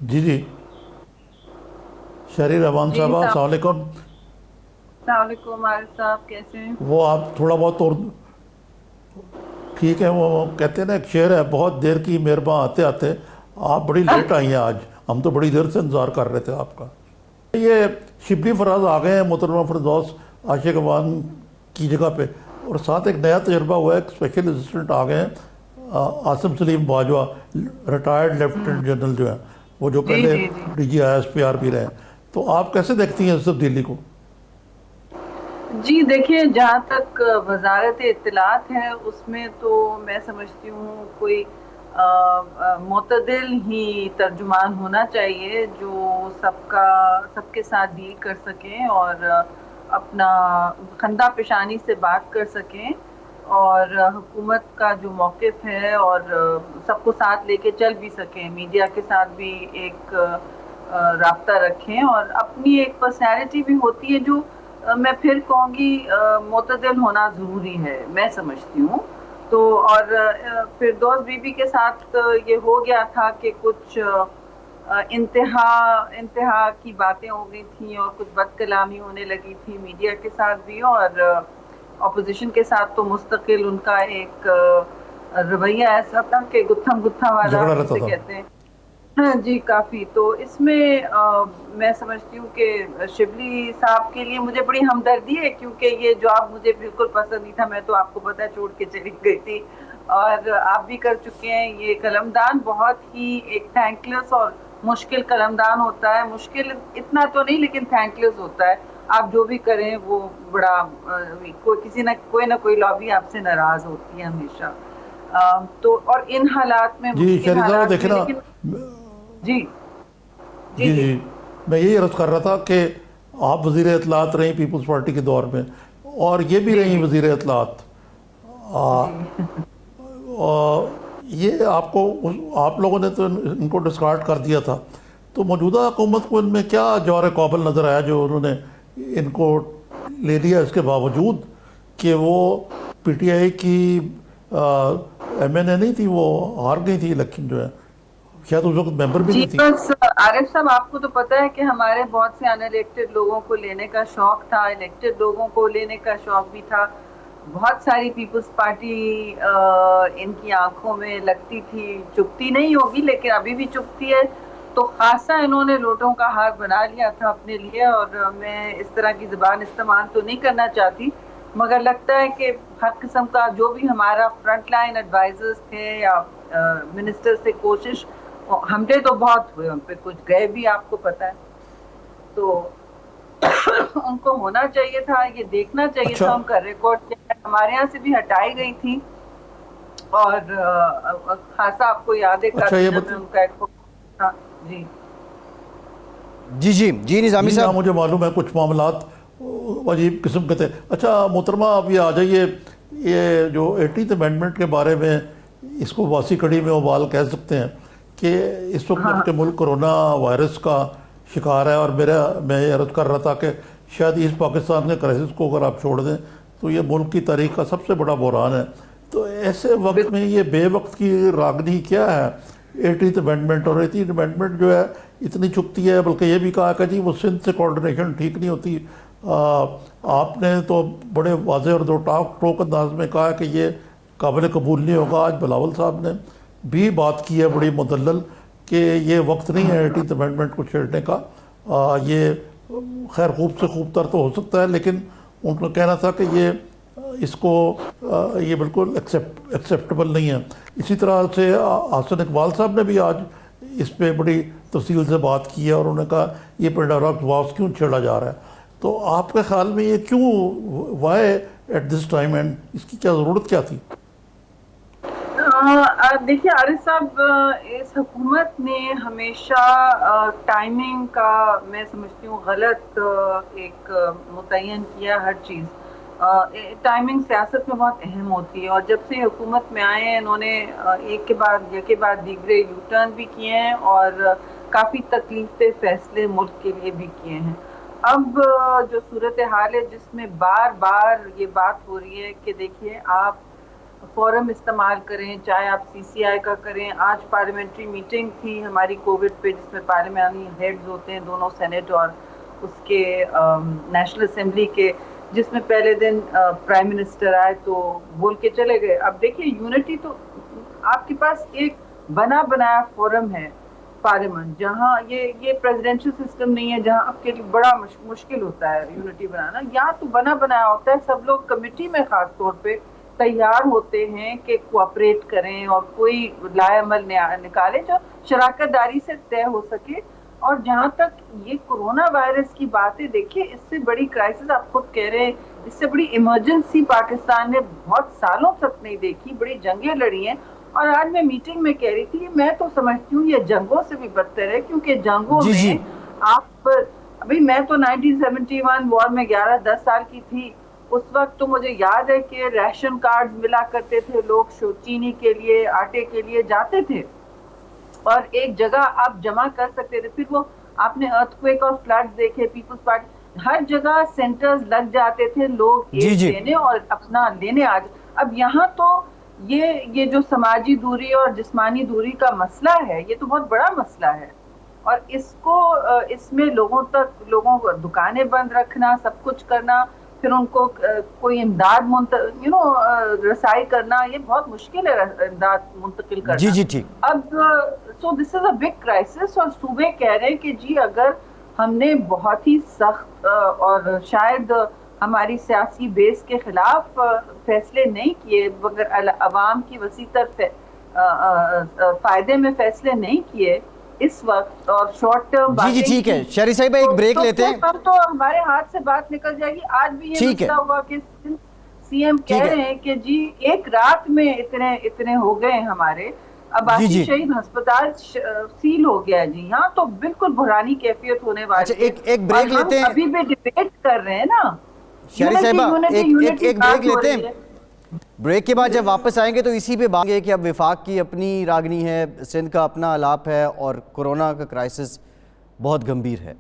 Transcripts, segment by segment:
جی جی، شہری رحمان جی صاحبہ السلام السلام علیکم۔ علیکم عارف صاحب، کیسے ہیں؟ وہ آپ تھوڑا بہت اور ٹھیک ہے، وہ کہتے ہیں نا ایک شعر ہے، بہت دیر کی مہرباں آتے آتے، آپ بڑی لیٹ آئی ہیں آج، ہم تو بڑی دیر سے انتظار کر رہے تھے آپ کا۔ یہ شبلی فراز آ گئے ہیں محترمہ فردوس عاشق امان کی جگہ پہ، اور ساتھ ایک نیا تجربہ ہوا ہے، ایک اسپیشل اسسٹنٹ آ گئے ہیں، عاصم سلیم باجوہ، ریٹائرڈ ہوں، لیفٹیننٹ جنرل جو ہیں، وہ جو جی پہلے جی جی D G I S P R بھی رہے ہیں۔ تو آپ کیسے دیکھتی ہیں اس تبدیلی کو؟ جی دیکھیں، جہاں تک وزارت اطلاعات ہے اس میں تو میں سمجھتی ہوں کوئی معتدل ہی ترجمان ہونا چاہیے جو سب کے ساتھ ڈیل کر سکیں اور اپنا خندہ پیشانی سے بات کر سکیں، اور حکومت کا جو موقف ہے اور سب کو ساتھ لے کے چل بھی سکیں، میڈیا کے ساتھ بھی ایک رابطہ رکھیں، اور اپنی ایک پرسنالٹی بھی ہوتی ہے جو میں پھر کہوں گی معتدل ہونا ضروری ہے، میں سمجھتی ہوں۔ تو اور فردوس بی بی کے ساتھ یہ ہو گیا تھا کہ کچھ انتہا کی باتیں ہو گئی تھیں اور کچھ بد کلامی ہونے لگی تھی میڈیا کے ساتھ بھی، اور اپوزیشن کے ساتھ تو مستقل ان کا ایک رویہ ایسا تھا کہ گتھم گتھا والا جھگڑا رہتا جسے تھا۔ کہتے ہیں۔ ہاں جی، کافی۔ تو اس میں میں سمجھتی ہوں کہ شبلی صاحب کے لیے مجھے بڑی ہمدردی ہے، کیونکہ یہ جاب مجھے بالکل پسند نہیں تھا، میں تو آپ کو پتہ ہے چھوڑ کے چلی گئی تھی، اور آپ بھی کر چکے ہیں۔ یہ قلمدان بہت ہی ایک تھینکلیس اور مشکل قلمدان ہوتا ہے، مشکل اتنا تو نہیں لیکن تھینکلیس ہوتا ہے، آپ جو بھی کریں وہ بڑا کوئی نہ کوئی لابی آپ سے ناراض ہوتی ہے ہمیشہ۔ تو اور ان حالات میں، جی مشکل شہری صاحب حالات دیکھیں میں، نا، لیکن جی جی جی جی جی، میں یہی عرض کر رہا تھا کہ آپ وزیر اطلاعات رہیں پیپلز پارٹی کے دور میں، اور یہ بھی جی رہیں جی وزیر اطلاعات، آ، جی اور یہ آپ لوگوں نے تو ان کو ڈسکارڈ کر دیا تھا، تو موجودہ حکومت کو ان میں کیا جوہر قابل نظر آیا جو انہوں نے ان کو لے لیا، اس کے باوجود کہ وہ پی ٹی آئی کی ایم این اے نہیں تھی، وہ ہار گئی تھی الیکشن جو ہے، شاید اس وقت ممبر بھی جی، نہیں تھی۔ بس عارف صاحب آپ کو تو پتہ ہے کہ ہمارے بہت سے ان الیکٹڈ لوگوں کو لینے کا شوق تھا، الیکٹڈ لوگوں کو لینے کا شوق بھی تھا، بہت ساری پیپلز پارٹی ان کی آنکھوں میں لگتی تھی، چپتی نہیں ہوگی لیکن ابھی بھی چپتی ہے، تو خاصا انہوں نے لوٹوں کا ہار بنا لیا تھا اپنے لیے، اور میں اس طرح کی زبان استعمال تو نہیں کرنا چاہتی، مگر لگتا ہے کہ ہر قسم کا جو بھی ہمارا فرنٹ لائن ایڈوائزرز تھے یا منسٹر سے کوشش، حملے تو بہت ہوئے ان پہ، کچھ گئے بھی آپ کو پتہ ہے، تو ان کو ہونا چاہیے تھا، یہ دیکھنا چاہیے اچھا تھا، ان کا ریکارڈ ہمارے یہاں سے بھی ہٹائی گئی تھی، اور خاصا آپ کو یاد ہے اچھا، یہ کابینہ میں ان کا ایک تھا۔ جی جی جی جی نظامی جی ہاں، صاحب۔ مجھے معلوم ہے کچھ معاملات عجیب قسم کے تھے۔ اچھا محترمہ، اب یہ آ جائیے، یہ جو 80th امینڈمنٹ کے بارے میں، اس کو باسی کڑی میں ابال کہہ سکتے ہیں کہ اس وقت ہاں جب کہ ملک کرونا وائرس کا شکار ہے، اور میں یہ عرض کر رہا تھا کہ شاید اس پاکستان کے کرائسس کو اگر آپ چھوڑ دیں تو یہ ملک کی تاریخ کا سب سے بڑا بحران ہے، تو ایسے وقت میں بالکل یہ بے وقت کی راگنی کیا ہے 80th امینڈمنٹ؟ اور 80th امینڈمنٹ جو ہے اتنی چکتی ہے، بلکہ یہ بھی کہا کہ جی وہ سندھ سے کوارڈینیشن ٹھیک نہیں ہوتی۔ آپ نے تو بڑے واضح اور دو ٹوک انداز میں کہا کہ یہ قابل قبول نہیں ہوگا۔ آج بلاول صاحب نے بھی بات کی ہے بڑی مدلل کہ یہ وقت نہیں ہے 80th امینڈمنٹ کو چھیڑنے کا، یہ خیر خوب سے خوب تر تو ہو سکتا ہے، لیکن ان کا کہنا تھا کہ اس کو یہ بالکل ایکسیپٹیبل نہیں ہے۔ اسی طرح سے حسن اقبال صاحب نے بھی آج اس پہ بڑی تفصیل سے بات کی ہے، اور انہوں نے کہا یہ پینڈورا باکس کیوں چھیڑا جا رہا ہے؟ تو آپ کے خیال میں یہ کیوں، why at this time, and اس کی کیا ضرورت کیا تھی؟ دیکھیے عارف صاحب، اس حکومت نے ہمیشہ ٹائمنگ کا، میں سمجھتی ہوں غلط ایک متعین کیا ہر چیز۔ ٹائمنگ سیاست میں بہت اہم ہوتی ہے، اور جب سے حکومت میں آئے ہیں انہوں نے ایک کے بعد دیگرے یو ٹرن بھی کیے ہیں، اور کافی تکلیف دہ فیصلے ملک کے لیے بھی کیے ہیں۔ اب جو صورتحال ہے جس میں بار بار یہ بات ہو رہی ہے کہ دیکھیے آپ فورم استعمال کریں، چاہے آپ CCI کا کریں. آج پارلیمنٹری میٹنگ تھی ہماری کووڈ پہ، جس میں پارلیمانی ہیڈز ہوتے ہیں دونوں، سینٹ اور اس کے نیشنل اسمبلی کے، جس میں پہلے دن پرائم منسٹر آئے تو بول کے چلے گئے. اب دیکھیے یونٹی تو آپ کے پاس ایک بنا بنایا فورم ہے پارلیمنٹ، جہاں یہ پریزیڈینشل سسٹم نہیں ہے جہاں آپ کے لیے بڑا مشکل ہوتا ہے یونٹی بنانا. یہاں تو بنا بنایا ہوتا ہے، سب لوگ کمیٹی میں خاص طور پہ تیار ہوتے ہیں کہ کوآپریٹ کریں اور کوئی لائے عمل نکالے جو شراکت داری سے طے ہو سکے. اور جہاں تک یہ کورونا وائرس کی باتیں، دیکھیے اس سے بڑی کرائسس آپ خود کہہ رہے ہیں، اس سے بڑی ایمرجنسی پاکستان نے بہت سالوں تک نہیں دیکھی، بڑی جنگیں لڑی ہیں. اور آج میں میٹنگ میں کہہ رہی تھی، میں تو سمجھتی ہوں یہ جنگوں سے بھی بدتر ہے، کیونکہ جنگوں جی میں آپ ابھی میں تو 1971 وار میں 11-10 سال کی تھی. اس وقت تو مجھے یاد ہے کہ ریشن کارڈ ملا کرتے تھے، لوگ چینی کے لیے، آٹے کے لیے جاتے تھے اور ایک جگہ آپ جمع کر سکتے تھے. پھر وہ آپ نے ارتھکویک اور فلڈ دیکھے، پیپلز پارٹی ہر جگہ سینٹرز لگ جاتے تھے لوگ جی ایک جی دینے اور اپنا لینے اب یہاں تو یہ جو سماجی دوری اور جسمانی دوری کا مسئلہ ہے، یہ تو بہت بڑا مسئلہ ہے. اور اس میں لوگوں کو دکانیں بند رکھنا، سب کچھ کرنا، پھر ان کو کوئی امداد رسائی کرنا، یہ بہت مشکل ہے امداد منتقل کرنا. جی جی ٹھیک. اب سو دس از اے بگ کرائسس. اور صوبے کہہ رہے ہیں کہ جی اگر ہم نے بہت ہی سخت اور شاید ہماری سیاسی بیس کے خلاف فیصلے نہیں کیے، مگر عوام کی وسیع تر فائدے میں فیصلے نہیں کیے اس وقت، اور شارٹ ٹرم جی جی ٹھیک ہے شہری صاحبہ، ایک بریک لیتے ہیں. تو ہمارے ہاتھ سے بات نکل جائے گی. آج بھی یہ مسئلہ ہوا کہ سی ایم کہہ رہے ہیں کہ جی ایک رات میں اتنے ہو گئے ہمارے. عباسی شہید ہسپتال سیل ہو گیا. جی ہاں، تو بالکل بحرانی کیفیت ہونے والی ہے. ایک بریک لیتے ہیں. ابھی بھی ڈیبیٹ کر رہے ہیں نا شہری صاحبہ، ایک بریک لیتے ہیں. بریک کے بعد جب واپس آئیں گے تو اسی پہ بات ہے کہ اب وفاق کی اپنی راگنی ہے، سندھ کا اپنا الاپ ہے، اور کورونا کا کرائسس بہت گمبھیر ہے.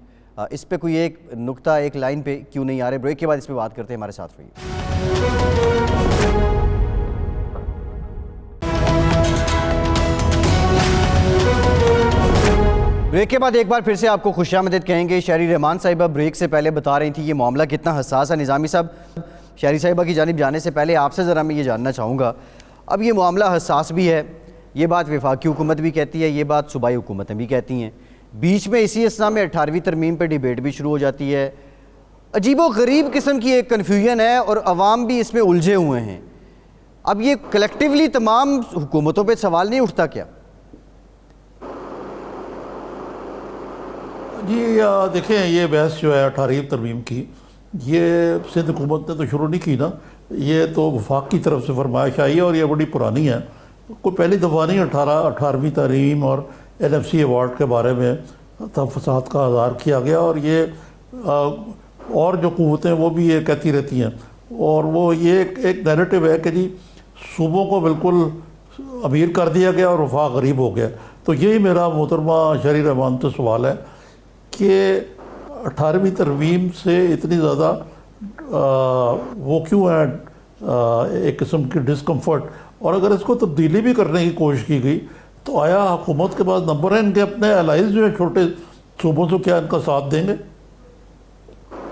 اس پہ کوئی ایک نقطہ، ایک لائن پہ کیوں نہیں آ رہے؟ بریک کے بعد اس پہ بات کرتے ہیں، ہمارے ساتھ رہیے. بریک کے بعد ایک بار پھر سے آپ کو خوش آمدید کہیں گے. شہری رحمان صاحبہ بریک سے پہلے بتا رہی تھی یہ معاملہ کتنا حساس ہے. نظامی صاحب، شہری صاحبہ کی جانب جانے سے پہلے آپ سے ذرا میں یہ جاننا چاہوں گا، اب یہ معاملہ حساس بھی ہے، یہ بات وفاقی حکومت بھی کہتی ہے، یہ بات صوبائی حکومتیں بھی کہتی ہیں. بیچ میں اسی اثناء میں 18ویں ترمیم پہ ڈیبیٹ بھی شروع ہو جاتی ہے. عجیب و غریب قسم کی ایک کنفیوژن ہے اور عوام بھی اس میں الجھے ہوئے ہیں. اب یہ کلیکٹیولی تمام حکومتوں پہ سوال نہیں اٹھتا کیا؟ جی دیکھیں، یہ بحث جو ہے 18ویں ترمیم کی، یہ سندھ حکومت نے تو شروع نہیں کی نا، یہ تو وفاق کی طرف سے فرمائش آئی ہے اور یہ بڑی پرانی ہے. کوئی پہلی دفعہ نہیں 18ویں ترمیم اور NFC ایوارڈ کے بارے میں تفصیلات کا اظہار کیا گیا. اور یہ اور جو قوتیں وہ بھی یہ کہتی رہتی ہیں، اور وہ یہ ایک نیریٹو ہے کہ جی صوبوں کو بالکل امیر کر دیا گیا اور وفاق غریب ہو گیا. تو یہی میرا محترمہ شہری رحمان سے سوال ہے کہ 18ویں ترمیم سے اتنی زیادہ وہ کیوں ہے ایک قسم کی ڈسکمفرٹ؟ اور اگر اس کو تبدیلی بھی کرنے کی کوشش کی گئی تو آیا حکومت کے پاس نمبر ہے ان کے اپنے الائز جو ہیں چھوٹے صوبوں سے، کیا ان کا ساتھ دیں گے؟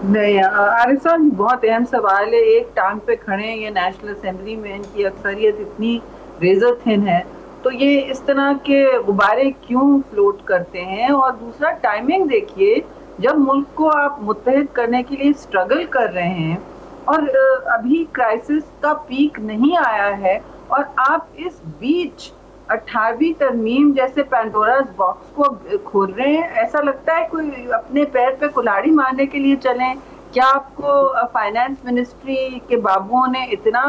نہیں عارف صاحب، بہت اہم سوال ہے. ایک ٹانگ پہ کھڑے ہیں، یہ نیشنل اسمبلی میں ان کی اکثریت اتنی ریزر تھن ہے، تو یہ اس طرح کے غبارے کیوں فلوٹ کرتے ہیں؟ اور دوسرا ٹائمنگ دیکھیے، جب ملک کو آپ متحد کرنے کے لیے اسٹرگل کر رہے ہیں اور ابھی کرائسس کا پیک نہیں آیا ہے، اور آپ اس بیچ 18ویں ترمیم جیسے پینڈوراز باکس کو کھول رہے ہیں. ایسا لگتا ہے کوئی اپنے پیر پہ کلاڑی مارنے کے لیے چلیں. کیا آپ کو فائنانس منسٹری کے بابوؤں نے اتنا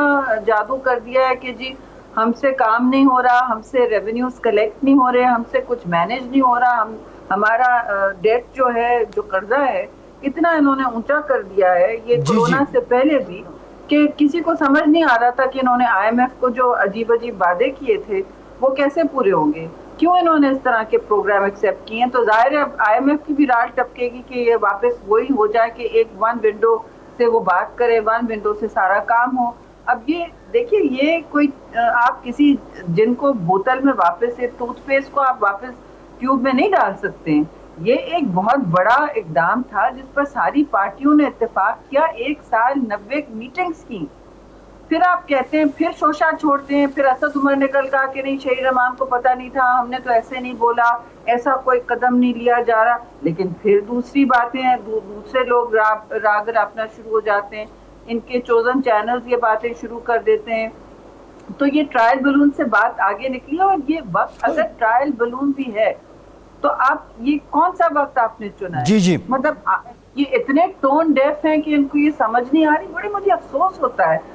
جادو کر دیا ہے کہ جی ہم سے کام نہیں ہو رہا، ہم سے ریونیوز کلیکٹ نہیں ہو رہے، ہم سے کچھ مینیج نہیں ہو رہا، ہمارا ڈیٹ جو ہے، جو قرضہ ہے، اتنا انہوں نے اونچا کر دیا ہے یہ کورونا سے پہلے بھی، کہ کسی کو سمجھ نہیں آ رہا تھا کہ انہوں نے IMF کو جو عجیب عجیب وعدے کیے تھے وہ کیسے پورے ہوں گے، کیوں انہوں نے اس طرح کے پروگرام ایکسیپٹ کیے ہیں. تو ظاہر ہے IMF کی بھی راڑ ٹپکے گی کہ یہ واپس وہی ہو جائے کہ ایک ون ونڈو سے وہ بات کرے، ون ونڈو سے سارا کام ہو. اب یہ دیکھیے یہ کوئی آپ کسی جن کو بوتل میں واپس سے ٹوتھ پیسٹ کو آپ واپس ٹیوب میں نہیں ڈال سکتے ہیں. یہ ایک بہت بڑا اقدام تھا جس پر ساری پارٹیوں نے اتفاق کیا, 1 سال 90 میٹنگز کی. پھر آپ کہتے ہیں, پھر شوشا چھوڑتے ہیں, پھر اسد عمر نے کل کہا کہ نہیں شہید رحمان کو پتہ نہیں تھا, ہم نے تو ایسے نہیں بولا, ایسا کوئی قدم نہیں لیا جا رہا. لیکن پھر دوسری باتیں ہیں, دوسرے لوگ راگ راپنا شروع ہو جاتے ہیں, ان کے چوزن چینلز یہ باتیں شروع کر دیتے ہیں. تو یہ ٹرائل بلون سے بات آگے نکلی, اور یہ وقت اگر ٹرائل بلون بھی ہے تو آپ یہ کون سا وقت آپ نے چنا ہے؟ جی جی, مطلب یہ اتنے ٹون ڈیف ہیں کہ ان کو یہ سمجھ نہیں آ رہی. بڑے مجھے افسوس ہوتا ہے